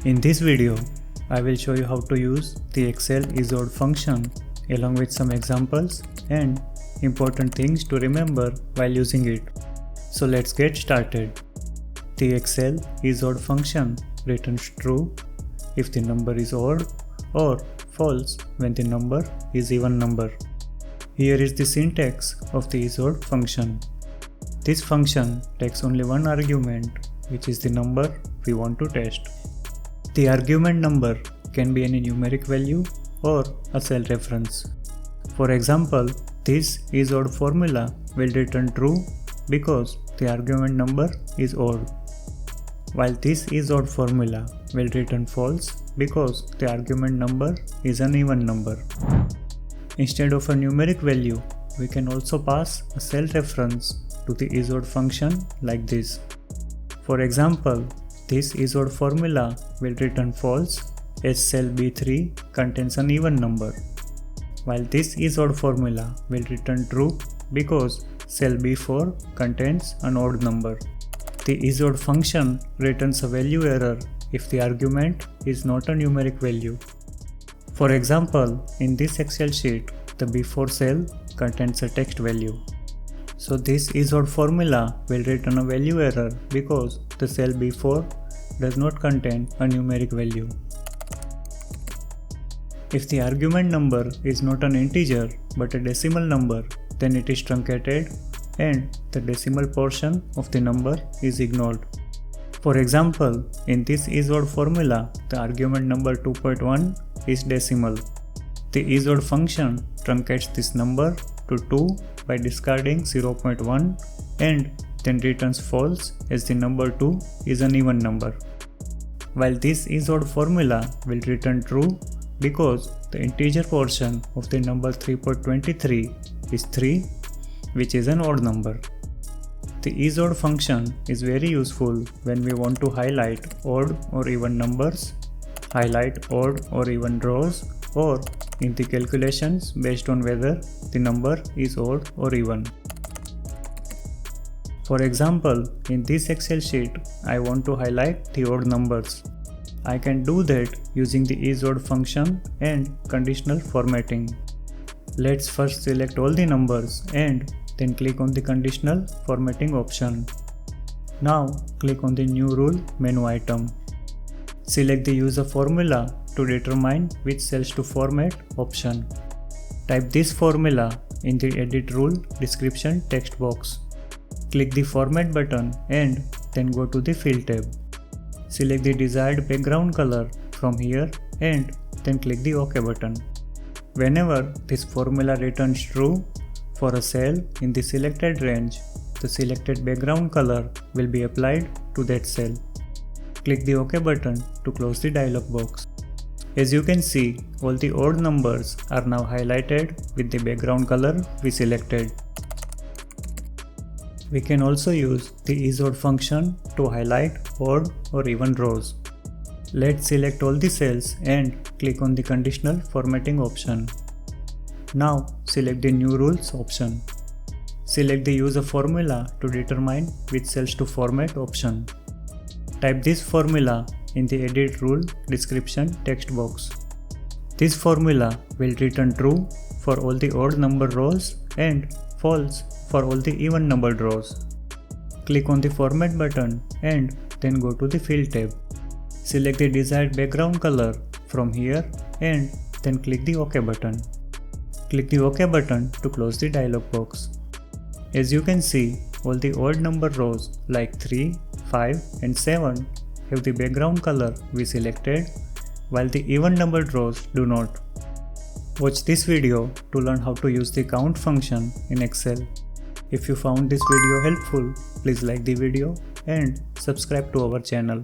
In this video, I will show you how to use the Excel ISODD function along with some examples and important things to remember while using it. So let's get started. The Excel ISODD function returns true if the number is odd or false when the number is even number. Here is the syntax of the ISODD function. This function takes only one argument, which is the number we want to test. The argument number can be any numeric value or a cell reference. For example, this ISODD formula will return true because the argument number is odd, while this ISODD formula will return false because the argument number is an even number. Instead of a numeric value, we can also pass a cell reference to the ISODD function like this. For example, this ISODD formula will return false as cell B3 contains an even number, while this ISODD formula will return true because cell B4 contains an odd number. The ISODD function returns a value error if the argument is not a numeric value. For example, in this Excel sheet, the B4 cell contains a text value. So this ISODD formula will return a value error because the cell B4 does not contain a numeric value. If the argument number is not an integer but a decimal number, then it is truncated and the decimal portion of the number is ignored. For example, in this ISODD formula, the argument number 2.1 is decimal. The ISODD function truncates this number to 2 by discarding 0.1 and then returns false as the number 2 is an even number. While this ISODD formula will return true because the integer portion of the number 3.23 is 3, which is an odd number. The ISODD function is very useful when we want to highlight odd or even numbers, highlight odd or even rows, or in the calculations based on whether the number is odd or even. For example, in this Excel sheet, I want to highlight the odd numbers. I can do that using the ISODD function and conditional formatting. Let's first select all the numbers and then click on the conditional formatting option. Now click on the new rule menu item. Select the use a formula to determine which cells to format option. Type this formula in the edit rule description text box. Click the format button and then go to the fill tab. Select the desired background color from here and then click the OK button. Whenever this formula returns true for a cell in the selected range, the selected background color will be applied to that cell. Click the OK button to close the dialog box. As you can see, all the odd numbers are now highlighted with the background color we selected. We can also use the ISODD function to highlight odd or even rows. Let's select all the cells and click on the conditional formatting option. Now select the new rules option. Select the use a formula to determine which cells to format option. Type this formula in the edit rule description text box. This formula will return true for all the odd number rows and false for all the even numbered rows. Click on the format button and then go to the fill tab. Select the desired background color from here and then click the OK button. Click the OK button to close the dialog box. As you can see, all the odd number rows like 3, 5 and 7 have the background color we selected, while the even numbered rows do not. Watch this video to learn how to use the count function in Excel. If you found this video helpful, please like the video and subscribe to our channel.